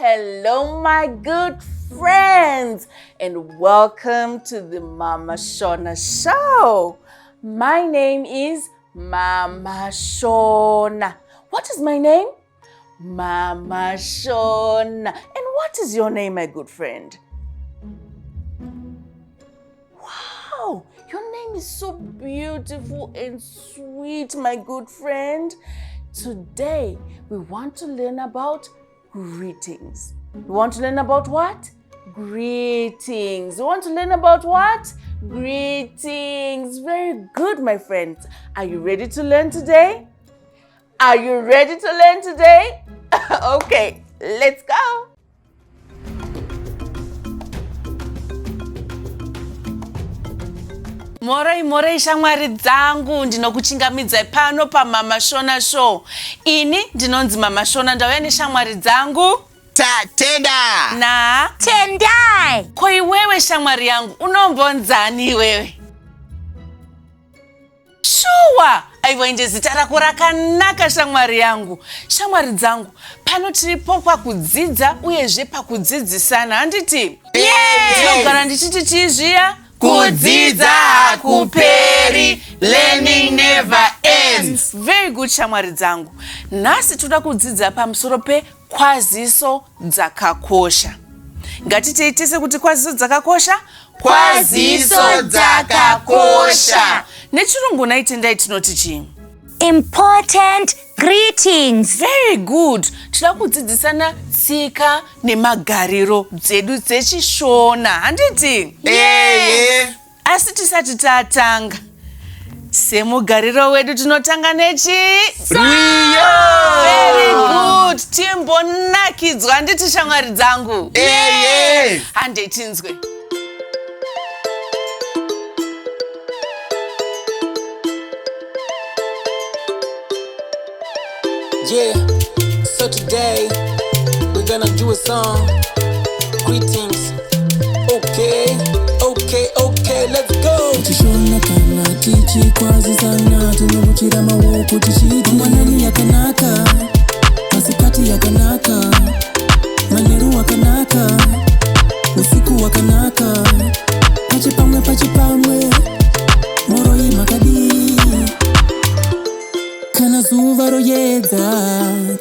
Hello, my good friends, and welcome to the Mhamha Shona Show. My name is Mhamha Shona. What is my name? Mhamha Shona. And what is your name, my good friend? Wow, your name is so beautiful and sweet, my good friend. Today, we want to learn about greetings. We want to learn about what? Greetings. We want to learn about what? Greetings. Very good, my friends. Are you ready to learn today? Are you ready to learn today? Okay, let's go. Mhoroi shamwari dzangu, ndinokuchingamidzai pano paMhamha Shona Show. Ini ndinonzi Mhamha Shona, ndauya neshamwari dzangu Tatenda na Tendai. Ko iwewe shamwari yangu unombonzani iwewe? Shuwa, aiwa inje zita rako rakanaka shamwari yangu. Shamwari dzangu, pano tiripo pakudzidza uyezve pakudzidzisana, handiti? Ndinogara ndichiti chizviya? Kudzidza hakuperi, learning never ends. Very good, shamwari dzangu. Nhasi toda kudzidza pamusoro pekwaziso dzakakosha. Ngatitei tese kuti kwaziso dzakakosha? Kwaziso dzakakosha. Nechirungu naitendai tinoti chii? Important greetings. Very good. Toda kudzidzisana tsika nemagariro dzedu dzechishona, handiti? Asi tisati tatanga, semugariro wedu tinotanga nechi? Rio! Very good. Timbonakidzwa, handiti shamwari dzangu? Handei tinzwe. Yeah, so today we're gonna do a song. Greetings. Okay, let's go. Tichishona kana tichi kwazi sana, tunamuchira mawoko tichiti. Mwanani yakanaka, masikati yakanaka, maneru wakanaka, usiku wakanaka. Pachipamwe, Mhoroi Makadii. Kana zuva royedza,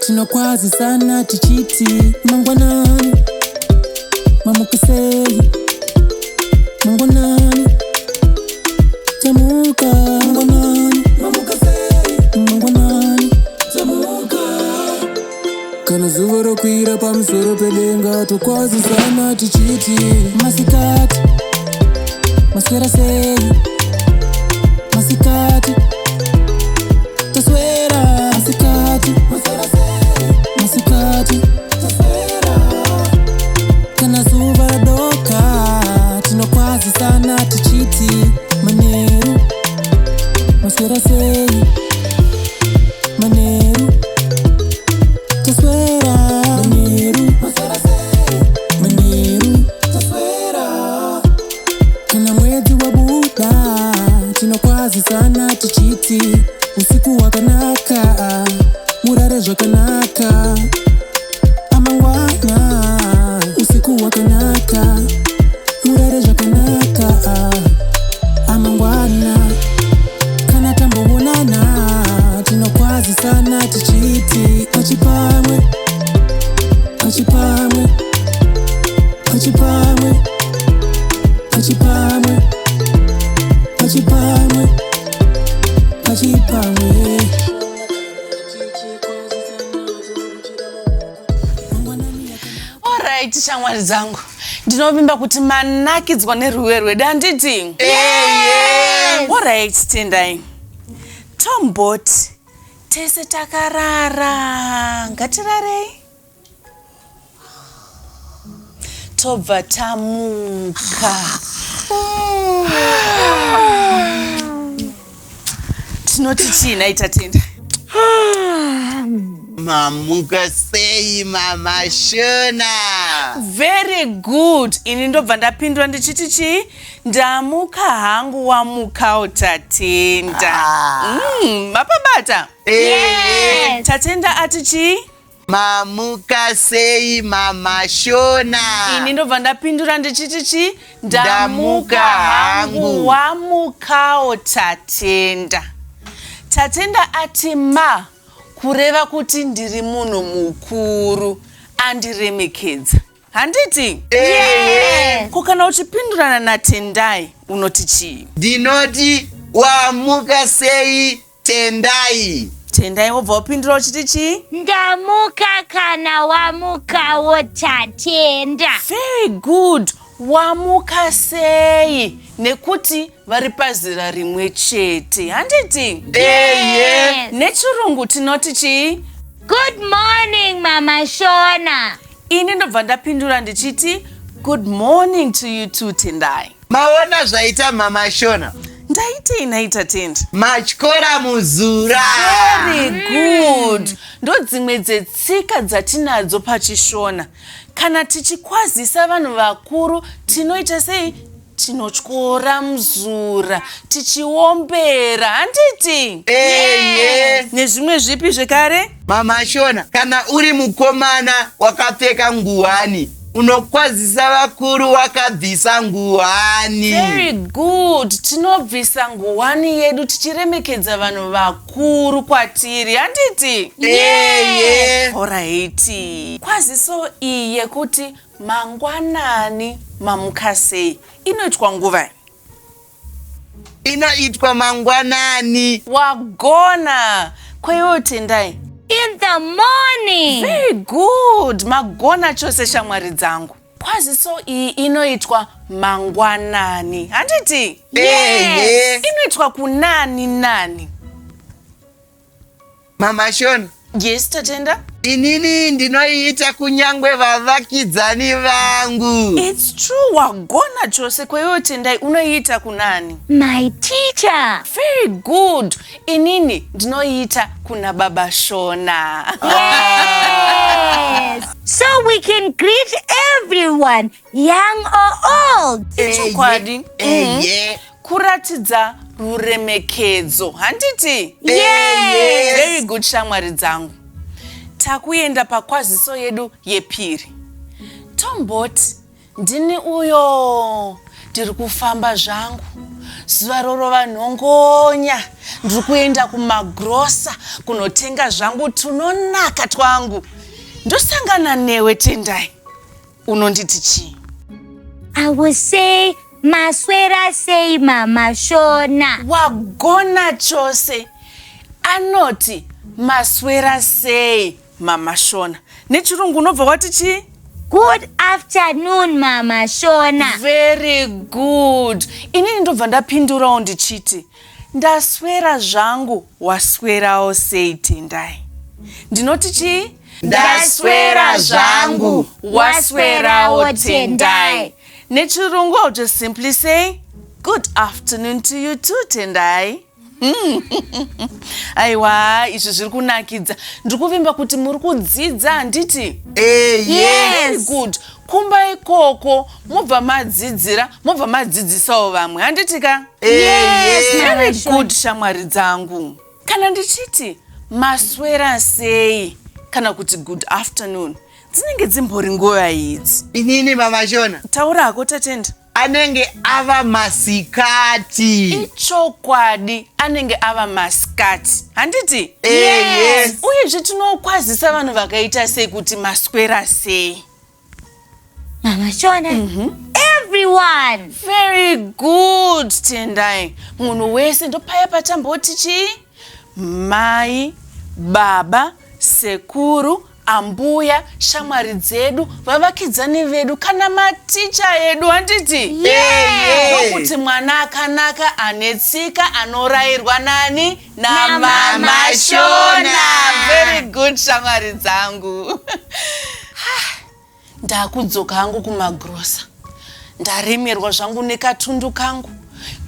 tinokwazi sana tichiti. Mangwanani, mamukisei, mangwanani, temuka, mangwanani, mamukisei, mangwanani, temuka. Kana zuva rokwira pamusoro pedenga, tokwazi sana tichiti. Masikati, maswera sei, masikati, taswera, masikati, masikati, taswera. Kana zuva radoka, tinokwazi sana tichiti. Maneru, maswera sei, maneru, taswera. Maneru, maswera sei, maneru, taswera. Kana mwezi wabuda, tinokwazi sana tichiti. Usiku wakanaka, murare zvakanaka, amangwana. Usiku wakanaka, murare zvakanaka, amangwana. Kana tamboonana, tinokwazi sana tichiti. Pachipamwe, pachipamwe, pachipamwe, pachipamwe, pachipamwe, Pachipamwe. Alright, shamwari dzangu, ndinovimba kuti manakidzwa neruwe rwedu, handiti? Alright, Tendai, tomboti tese takarara, ngatirarei? Tobva tamuka. Tinoti chii naita Tenda? Mamuka sei Mhamha Shona. Very good. Ini ndobva ndapindura ndichiti chii? Ndamuka hangu wamukawo Tatenda. Mapabata? Yes. Tatenda ati chii? Mamuka sei Mhamha Shona. Ini ndobva ndapindura ndichiti chi? Ndamuka hangu. Wamukao Tatenda. Tatenda ati ma kureva kuti ndiri munhu mukuru andiremekedza. Handiti? Yes. Kana uchipindurana naTendai unoti chii? Ndinoti wamuka sei Tendai. Tendai wobva wapindura uchiti chii? Ndamuka kana wamukawo Tatenda. Very good. Wamuka sei nekuti vari pazera rimwe chete. Handiti? Yes. Nechirungu tinoti chii? Good morning, Mhamha Shona. Ini ndobva ndapindura ndichiti good morning to you too, Tendai. Maona zvaita Mhamha Shona. Ndaitei naita Tenda. Matyora muzura. Very good. Ndodzimwe dzetsika dzatinadzo pachishona. Kana tichikwazisa vanhu vakuru tinoita sei? Tinotyora muzura, tichiombera. Handiti? Yes. Nezvimwe zvipi zvekare? Mhamha Shona, kana uri mukomana wakapfeka nguwani, unokwazisa vakuru wakabvisa nguwani. Very good. Tinobvisa nguwani yedu tichiremekedza vanhu vakuru kwatiri. Handiti? Yes. Alright. Kwaziso iyi yekuti mangwanani mamuka sei inoitwa nguva? Inoitwa mangwanani. Wagona. Kwaiwo Tendai? In the morning. Very good. Magona chose shamwari dzangu. Kwaziso iyi inoitwa mangwanani. Handiti? Yes. Inoitwa kunani nani. Mhamha Shona. Yes, Tatenda? Inini ndinoita kunyangwe vavakidzani vangu. It's true. Wagona chose. Kwaiwo Tendai unoita kunani? My teacher. Very good. Inini ndinoita kuna baba Shona. Yes. So we can greet everyone, young or old. Chokwadi. Yeah. Kuratidza ruremekedzo. Handiti? Yes. Very good, shamwari dzangu. Takuenda pakwaziso yedu yepiri. Tomboti ndini uyo ndiri kufamba zvangu. Zuva rorova nhongonya. Ndiri kuenda kumagrosa kunotenga zvangu tunonaka twangu. Ndosangana newe Tendai. Unonditi chii? I will say maswera sei Mhamha Shona. Wagona chose. Anoti maswera sei Mhamha Shona. Nechirungu unobva wati chii? Good afternoon, Mhamha Shona. Very good. Inini ndobva ndapindurawo ndichiti ndaswera zvangu waswerawo sei Tendai. Ndinoti chii? Ndaswera zvangu waswerawo Tendai. Nechirungu I'll just simply say good afternoon to you too, Tendai. Aiwa, izvi zviri kunakidza. Ndiri kuvimba kuti muri kudzidza handiti? Yes. Very good. Kumba ikoko mobva madzidzira, mobva madzidzisawo vamwe. Handitika? Yes. Very good, shamwari dzangu. Kana ndichiti maswera sei kana kuti good afternoon, dzinenge dzimbori nguva idzi. Inini Mhamha Shona. Taurako Tatenda. Anenge ava masikati. Ichokwadi, anenge ava masikati. Handiti? Yes. Uyezve tinokwazisa vanhu vakaita sei kuti maswera sei. Mhamha Shona. Everyone. Very good, Tendai. Munhu wese ndopaya patamboti chii? Mai, baba, sekuru, ambuya, shamwari dzedu, vavakidzani vedu, kana maticha edu. Handiti? Yes. Ndokuti mwana akanaka anetsika anorayirwa nani? Mhamha Shona. Very good, shamwari dzangu. Ndakudzoka hangu kumagrosa. Ndaremerwa zvangu nekatundu kangu.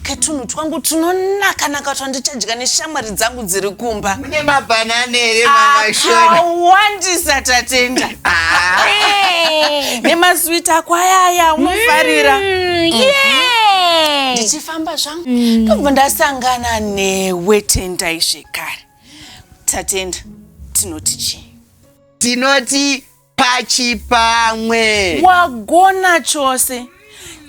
Ketunhu twangu tunonaka twandichadya neshamwari dzangu dziri kumba. Mune mabhanana here Mhamha Shona? Akawandisa Tatenda. Nemaswiti akwayaya unofarira. Ndichifamba zvangu ndobva ndasangana newe Tendai zvekare. Tatenda, tinoti chii? tinoti pachipamwe. Wagona chose.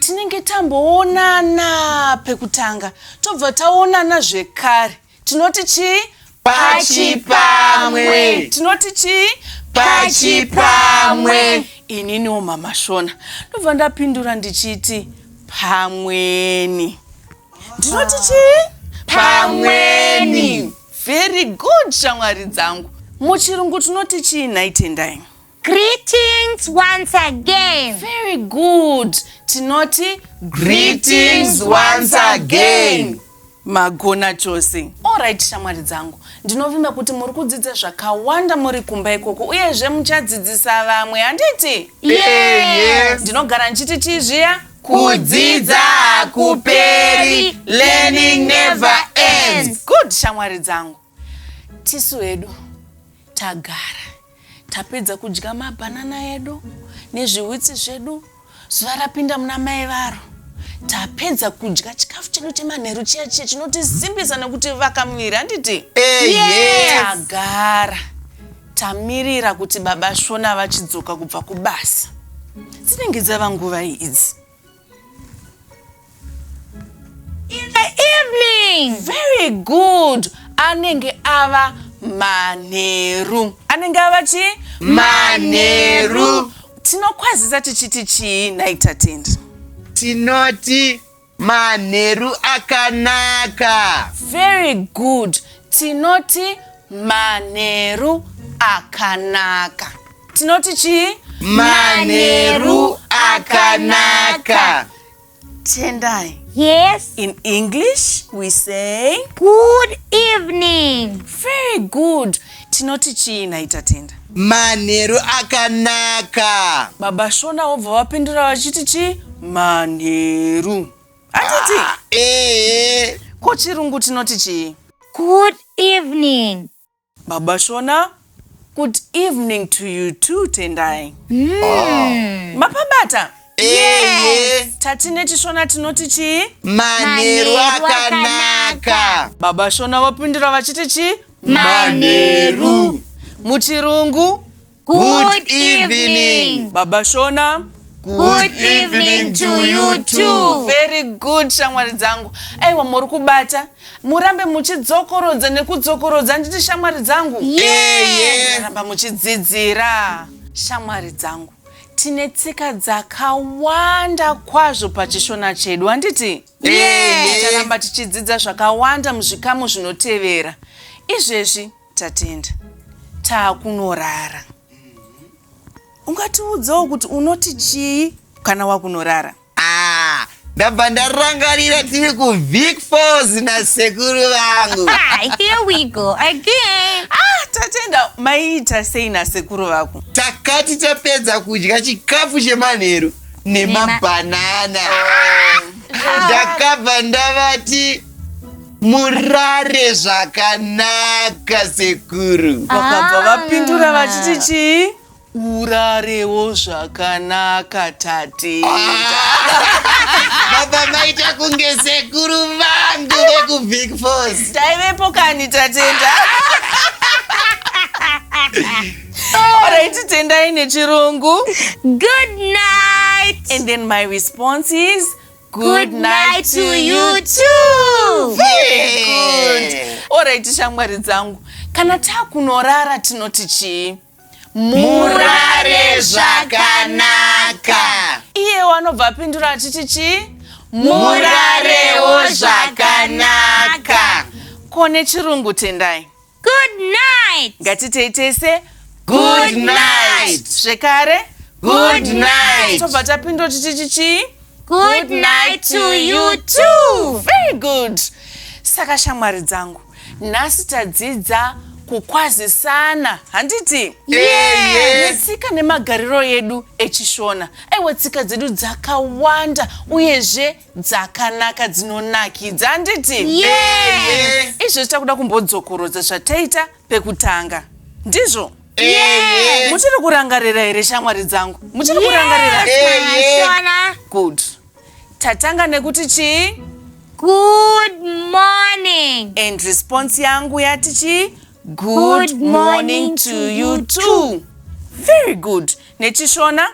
Tinenge tamboonana pekutanga. Tobva taonana zvekare. Tinoti chi? Pachipamwe. Tinoti chi? Pachipamwe. Ininiwo Mhamha Shona. Ndobva ndapindura ndichiti pamweni. Ndinoti chi? Pamweni. Very good, shamwari dzangu. Muchirungu tinoti chi nhai Tendai? Greetings once again. Very good. Tinoti Greetings once again. Magona chose. Alright, shamwari dzangu. Ndinovimba kuti muri kudzidza zvakawanda muri kumba ikoko uyezve muchadzidzisa vamwe, handiti? Yes. Ndinogara nchiti chizviya? Kudzidza hakuperi. Learning never ends. Good, shamwari dzangu. Tisu edu tagara. Tapedza kudya mabhanana edu nezviwitsi zvedu. Zuva rapinda muna mai varo. Tapedza kudya chikafu chedu chemanheru chiya chinotisimbisa nekuti vakamuviri, handiti? Yes. Tagara. Tamirira kuti baba Shona vachidzoka kubva kubasa. Dzinenge dzava nguva idzi. In the evening. Very good. Anenge ava manheru. Anenge ava chi? Manheru. Tinokwazisa tichiti chii nhai Tatenda? Tinoti manheru akanaka. Very good. Tinoti manheru akanaka. Tinoti chi? Manheru akanaka. Tendai. Yes. In English, we say Good evening. very good. Tinoti chi nhai Tatenda? Manheru akanaka. Baba Shona wobva wapindura vachiti chi? Manheru. Handiti? Ko chirungu tinoti chi? Good evening. Baba Shona, good evening to you too, Tendai. Mapabata? Yes. Tatine chishona tinoti chi? Manheru akanaka. Baba Shona wapindura vachiti chi? Manheru. Muchirungu? Good evening. Baba Shona? Good evening to you too. Very good, shamwari dzangu. Aiwa muri kubata. Murambe muchidzokorodza nekudzokorodza, nditi shamwari dzangu. Yes. Muramba muchidzidzira. Shamwari dzangu. Tine tsika dzakawanda kwazvo pachishona chedu, handiti? Ticharamba tichidzidza zvakawanda muzvikamu zvinotevera. Izvezvi Tatenda, taakunorara. Ungatiudzawo kuti unoti chii kana wakunorara? Ndabva ndarangarira tiri kuVic Falls nasekuru vangu. Here we go again. Tatenda, maiita sei nasekuru vako? Takati tapedza kudya chikafu chemanheru nemabhanana. Ndakabva ndavati murare zvakanaka sekuru. Vakabva vapindura vachiti chii? Urarewo zvakanaka Tatenda. Baba maita kunge sekuru vangu vekuVic Falls. Taivepo kani Tatenda? Alright, Tendai nechirungu. Good night. And then my response is Good night to you too. Very good. Alright, shamwari dzangu. Kana takunorara tinoti chii? Murare zvakanaka. Iye wanobva apindura achiti chii? Murarewo zvakanaka. Kone chirungu Tendai. Good night. Ngatiteitese Good night. Zvekare? Good night. Tobva tapindura tichiti chii? Good night to you too. Very good. Saka shamwari dzangu, nhasi tadzidza kukwazisana, handiti? Netsika nemagariro edu echishona. Aiwa, tsika dzedu dzakawanda uyezve dzakanaka dzinonakidza, handiti? Izvo takuda kumbodzokorodza zvataita pekutanga, ndizvo? Muchiri kurangarira here shamwari dzangu? Muchiri kurangarira? Good. Tatanga nekuti chii? Good morning. And response yangu yati chii? Good morning to you too. Very good. Nechishona?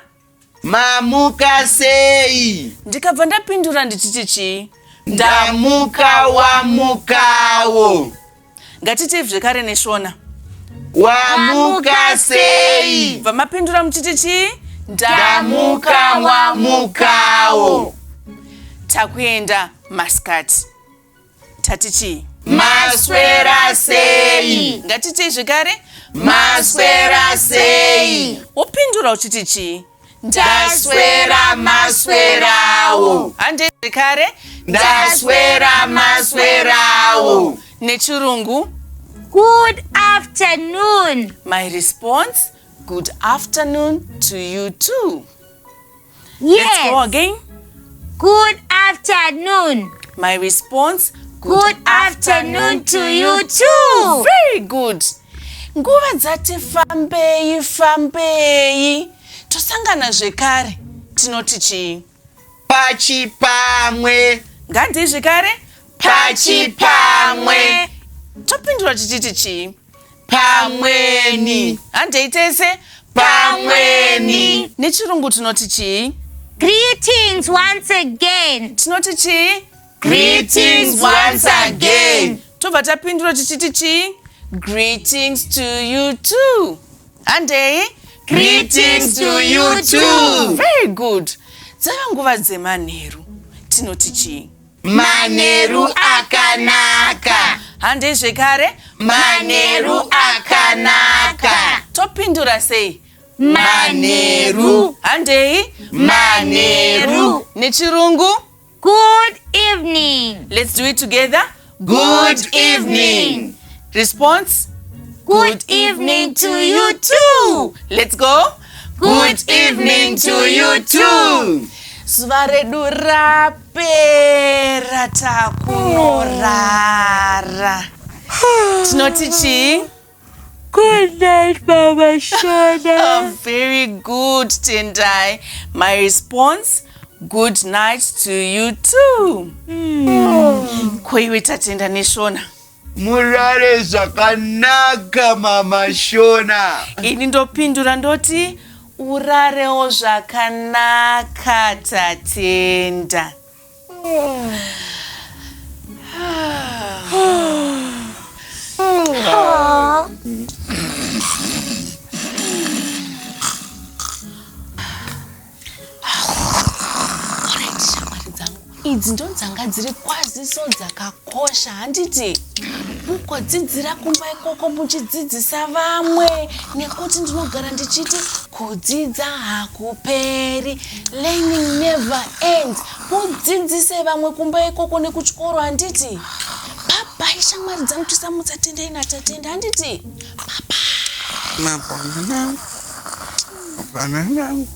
Mamuka sei. Ndikabva ndapindura ndichiti chii? Ndamuka wamukawo. Ngatiti zvekare neshona. Wamuka sei. Vamapindura muchiti chii? Ndamuka wamukawo. Takuenda masikati. Tati chii? Maswera sei. Ngatiti zvekare? Maswera sei. Wopindura uchiti chii? Ndaswera maswerawo. Hande zvekare? Ndaswera maswerawo. Nechirungu? Good afternoon. My response, good afternoon to you too. Yes. Let's go again. Good afternoon. My response, Good afternoon to you too. Very good. Nguva dzati fambei. Tosangana zvekare. Tinoti chii? Pachipamwe. Ngandi zvekare? Pachipamwe. Topindura tichiti chii? Pamweni. Handei tese? Pamweni. Nechirungu tinoti chii? Greetings once again. Tinoti chii? Greetings once again. Tobva tapindura tichiti chii? Greetings to you too. Handei? Greetings to you too. Very good. Dzava nguva dzemanheru. Tinoti chii? Manheru akanaka. Handei zvekare? Manheru akanaka. Topindura sei? Manheru. Handei? Manheru. Nechirungu? Good evening. Let's do it together. Good evening. Response? Good evening to you too. Let's go. Good evening to you too. Zuva redu rapera takunorara. Tinoti chii? Good night, Mhamha Shona. Very good, Tendai. My response, good night to you too. Koiwe Tatenda neshona. Murare zvakanaka Mhamha Shona. Ini ndopindura ndoti urarewo zvakanaka Tatenda. Idzi ndo dzanga dziri kwaziso dzakakosha handiti. Mukodzidzira kumba ikoko muchidzidzisa vamwe nekuti ndinogara ndichiti kudzidza hakuperi. Learning never ends. Mudzidzise vamwe kumba ikoko nekuchikoro handiti. Bye shamwari dzangu tisamutsa Tendai naTatenda handiti. Bye. Banana.